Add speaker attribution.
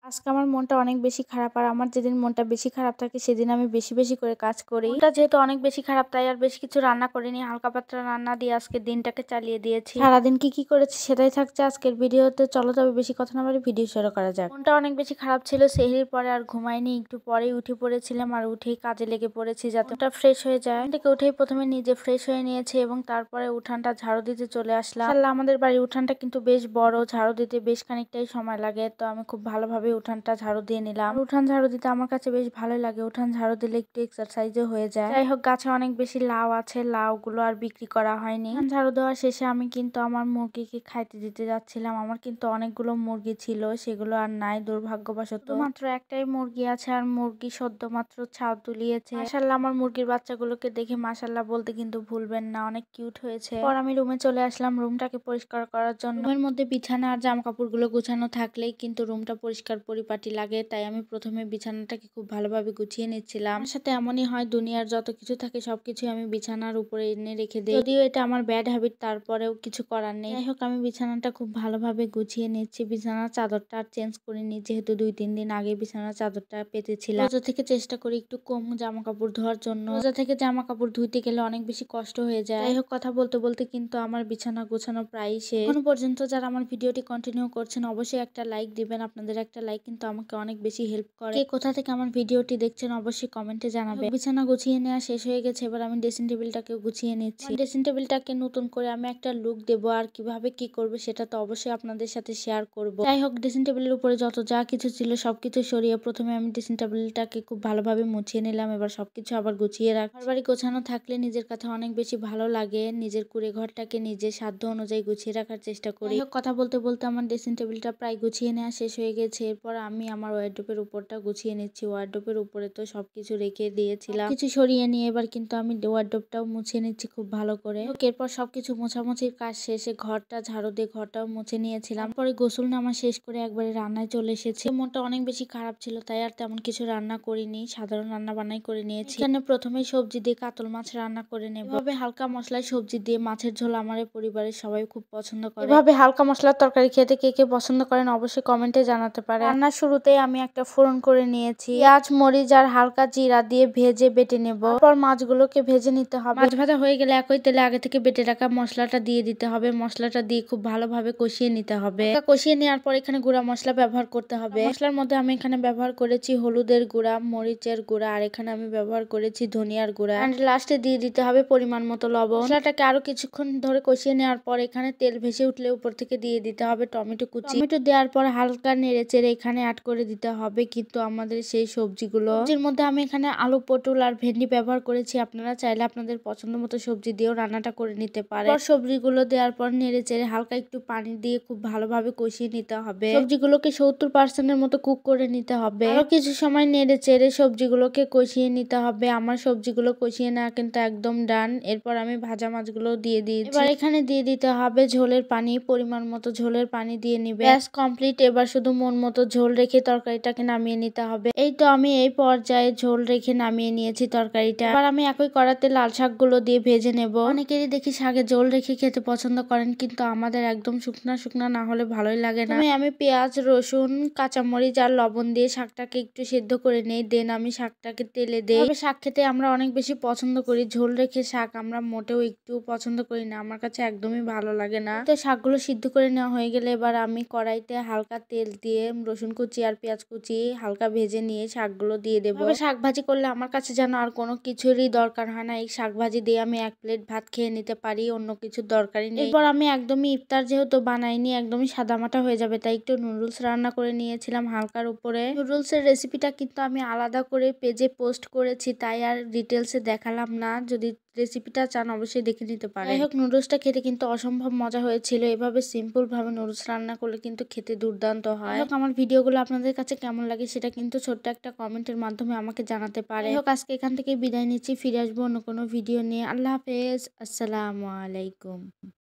Speaker 1: আজকে আমার মনটা অনেক বেশি খারাপ, আর আমার যেদিন মনটা বেশি খারাপ থাকে সেদিন আমি বেশি বেশি করে কাজ করি। মনটা যেহেতু অনেক বেশি খারাপ তাই আর বেশি কিছু রান্না করিনি, হালকা পাতলা রান্না দিয়ে আজকে দিনটাকে চালিয়ে দিয়েছি। সারাদিন কি কি করেছি সেটাই থাকছে আজকের ভিডিওতে। চলো তবে বেশি কথা না বলে ভিডিও শুরু করা যাক। মনটা অনেক বেশি খারাপ ছিল, সেহরির পরে আর ঘুমাইনি, একটু পরেই উঠে পড়েছিলাম আর উঠেই কাজে লেগে পড়েছি যাতে ওটা ফ্রেশ হয়ে যায়। থেকে উঠেই প্রথমে নিজে ফ্রেশ হয়ে নিয়েছি এবং তারপরে উঠানটা ঝাড়ু দিতে চলে আসলাম। আমাদের বাড়ির উঠানটা কিন্তু বেশ বড়, ঝাড়ু দিতে বেশ খানিকটাই সময় লাগে, তো আমি খুব ভালোভাবে উঠানটা ঝাড়ু দিয়ে নিলাম। উঠান ঝাড়ু দিতে আমার কাছে বেশ ভালো লাগে, উঠান ঝাড়ু দিলে একটু এক্সারসাইজও হয়ে যায়। যাই হোক, গাছে অনেক বেশি লাউ আছে, লাউ গুলো আর বিক্রি করা হয়নি। উঠান ঝাড়ু দেওয়ার শেষে আমি কিন্তু আমার মুরগিকে খাইতে দিতে যাচ্ছিলাম। আমার কিন্তু অনেকগুলো মুরগি ছিল, সেগুলো আর নাই দুর্ভাগ্যবশত। মাত্র একটাই মুরগি আছে, আর মুরগি সদ্য মাত্র ছাউ তুলিয়েছে। মাশাআল্লাহ, আমার মুরগির বাচ্চাগুলোকে দেখে মাশাআল্লাহ বলতে কিন্তু ভুলবেন না, অনেক কিউট হয়েছে। পর আমি রুমে চলে আসলাম রুমটাকে পরিষ্কার করার জন্য। রুমের মধ্যে বিছানা আর জামা কাপড়গুলো গুছানো থাকলেই কিন্তু রুমটা পরিষ্কার পরিপাটি লাগে, তাই আমি প্রথমে বিছানাটাকে খুব ভালোভাবে গুছিয়ে নিচ্ছিলাম। আমার সাথে এমনই হয়, দুনিয়ার যত কিছু থাকে সবকিছু আমি বিছানার উপরে এনে রেখে দিই, যদিও এটা আমার ব্যাড হ্যাবিট, তারপরেও কিছু করার নেই। যাই হোক, আমি বিছানাটা খুব ভালোভাবে গুছিয়ে নিচ্ছি। বিছানার চাদরটা আর চেঞ্জ করিনি, যেহেতু 2-3 দিন আগে বিছানার চাদরটা পেতেছিলাম। রোজা থেকে চেষ্টা করি একটু কম জামা কাপড় ধোয়ার জন্য। রোজা থেকে জামা কাপড় ধুইতে গেলে অনেক বেশি কষ্ট হয়ে যায়। যাই হোক, কথা বলতে বলতে কিন্তু আমার বিছানা গোছানো প্রায় শেষ। এখনো পর্যন্ত যারা আমার ভিডিওটি কন্টিনিউ করছেন অবশ্যই একটা লাইক দিবেন, আপনাদের একটা লাইক কিন্তু আমাকে অনেক বেশি হেল্প করে। কে কোথা থেকে আমার ভিডিওটি দেখছেন অবশ্যই কমেন্টে জানাবেন। বিছানা গুছিয়ে নেওয়া শেষ হয়ে গেছে, এবার আমি ড্রেসিং টেবিলটাকে গুছিয়ে নিচ্ছি। ড্রেসিং টেবিলটাকে নতুন করে আমি একটা লুক দেবো, আর কিভাবে কি করবে সেটা তো অবশ্যই আপনাদের সাথে শেয়ার করব। যাই হোক, ড্রেসিং টেবিলের উপরে যত যা কিছু ছিল সবকিছু সরিয়ে প্রথমে আমি ড্রেসিং টেবিলটাকে খুব ভালোভাবে মুছিয়ে নিলাম। এবার সবকিছু আবার গুছিয়ে রাখ। ঘরবাড়ি গোছানো থাকলে নিজের কাছে অনেক বেশি ভালো লাগে। নিজের কুড়ে ঘরটাকে নিজের সাধ্য অনুযায়ী গুছিয়ে রাখার চেষ্টা করি। কথা বলতে বলতে আমার ড্রেসিং টেবিলটা প্রায় গুছিয়ে নেওয়া শেষ হয়ে গেছে। এরপর আমি আমার ওয়ারড্রোবের উপরটা গুছিয়ে নিচ্ছি। ওয়ারড্রোবের উপরে তো সবকিছু রেখে দিয়েছিলাম, কিছু সরিয়ে নিয়ে এবার কিন্তু আমি ওয়ারড্রোবটাও মুছে নিচ্ছি খুব ভালো করে। এরপর সবকিছু মোছামুছির কাজ শেষে ঘরটা ঝাড়ু দিয়ে ঘরটাও মুছে নিয়েছিলাম। পরে গোসল নামা শেষ করে একবারে রান্নায় চলে এসেছি। মনটা অনেক বেশি খারাপ ছিল, তাই আর তেমন কিছু রান্না করিনি, সাধারণ রান্না বান্নাই করে নিয়েছি। এখানে প্রথমেই সবজি দিয়ে কাতল মাছ রান্না করে নেব। এভাবে হালকা মশলায় সবজি দিয়ে মাছের ঝোল আমার পরিবারের সবাই খুব পছন্দ করে। এভাবে হালকা মশলার তরকারি খেতে কে কে পছন্দ করেন অবশ্যই কমেন্টে জানাতে পারে। রান্নার শুরুতেই আমি একটা ফোড়ন করে নিয়েছি, পেঁয়াজ মরিচ আর হালকা জিরা দিয়ে ভেজে বেটে নেব। তারপর মাছগুলোকে ভেজে নিতে হবে। মাছ ভাজা হয়ে গেলে একই তেলে আগে থেকে বেটে রাখা মশলাটা দিয়ে দিতে হবে। মশলাটা দিয়ে খুব ভালোভাবে কষিয়ে নিতে হবে। কষিয়ে নেওয়ার পর এখানে গুঁড়া মশলা ব্যবহার করতে হবে। মশলার মধ্যে আমি এখানে ব্যবহার করেছি হলুদের গুঁড়া, মরিচের গুঁড়া, আর এখানে আমি ব্যবহার করেছি ধনিয়ার গুঁড়া। এন্ড লাস্টে দিয়ে দিতে হবে পরিমাণ মতো লবণ। মশলাটাকে আরো কিছুক্ষণ ধরে কষিয়ে নেওয়ার পর এখানে তেল ভেসে উঠলে উপর থেকে দিয়ে দিতে হবে টমেটো কুচি। টমেটো দেওয়ার পর হালকা নেড়ে চেড়ে এখানে অ্যাড করে দিতে হবে কিন্তু আমাদের সেই সবজিগুলো। সবজির মধ্যে আমি এখানে আলু, পটল আর ভেন্ডি ব্যবহার করেছি। আপনারা চাইলে আপনাদের পছন্দ মতো সবজি দিয়েও রান্নাটা করে নিতে পারেন। সবজিগুলো দেওয়ার পর নেড়ে চেড়ে হালকা একটু পানি দিয়ে খুব ভালোভাবে কষিয়ে নিতে হবে। সবজিগুলোকে 70% মতো কুক করে নিতে হবে। আরো কিছু সময় নেড়ে চেড়ে সবজিগুলোকে কষিয়ে নিতে হবে। আমার সবজিগুলো কষিয়ে নেওয়া কিন্তু একদম ডান। এরপর আমি ভাজা মাছগুলো দিয়ে দিয়েছি। এবার এখানে দিয়ে দিতে হবে ঝোলের পানি, পরিমাণ মতো ঝোলের পানি দিয়ে নিবে। ব্যাস কমপ্লিট। এবার শুধু মন মতো ঝোল রেখে তরকারিটাকে নামিয়ে নিতে হবে। এই তো আমি এই পর্যায়ে ঝোল রেখে নামিয়ে নিয়েছি তরকারিটা। এবার আমি একই কড়াতে লাল শাকগুলো দিয়ে ভেজে নেব। অনেকেরই দেখি শাকে ঝোল রেখে খেতে পছন্দ করেন, কিন্তু আমাদের একদম শুকনা শুকনা না হলে ভালোই লাগে না। আমি পেঁয়াজ, রসুন, কাঁচামরিচ আর লবণ দিয়ে শাকটাকে একটু সেদ্ধ করে নেই, দেন আমি শাকটাকে তেলে দেই। শাক খেতে আমরা অনেক বেশি পছন্দ করি, ঝোল রেখে শাক আমরা মোটেও একটু পছন্দ করি না, আমার কাছে একদমই ভালো লাগে না। তো শাকগুলো সিদ্ধ করে নেওয়া হয়ে গেলে এবার আমি কড়াইতে হালকা তেল দিয়ে রসুন কুচি আর পেঁয়াজ কুচি হালকা ভেজে নিয়ে শাকগুলো দিয়ে দেবো। শাক ভাজি করলে আমার কাছে যেন আর কোনো কিছুরই দরকার হয় না, এই শাক ভাজি দিয়ে আমি 1 প্লেট ভাত খেয়ে নিতে পারি, অন্য কিছুর দরকারই নেই। এরপর আমি একদমই ইফতার যেহেতু বানাইনি, একদমই সাদামাটা হয়ে যাবে, তাই একটু নুডলস রান্না করে নিয়েছিলাম হালকার উপরে। নুডলসের রেসিপিটা কিন্তু আমি আলাদা করে পেজে পোস্ট করেছি, তাই আর ডিটেলসে দেখালাম না, যদি রেসিপিটা চান অবশ্যই দেখে নিতে পারেন। যাই হোক, নুডলসটা খেতে কিন্তু অসম্ভব মজা হয়েছিল। এভাবে সিম্পল ভাবে নুডলস রান্না করলে কিন্তু খেতে দুর্দান্ত হয়। আমার ভিডিওগুলো আপনাদের কাছে কেমন লাগে সেটা কিন্তু ছোট্ট একটা কমেন্টের মাধ্যমে আমাকে জানাতে পারে। যাই হোক, আজকে এখান থেকে বিদায় নিচ্ছি, ফিরে আসবো অন্য কোনো ভিডিও নিয়ে। আল্লাহ হাফেজ, আসসালামু আলাইকুম।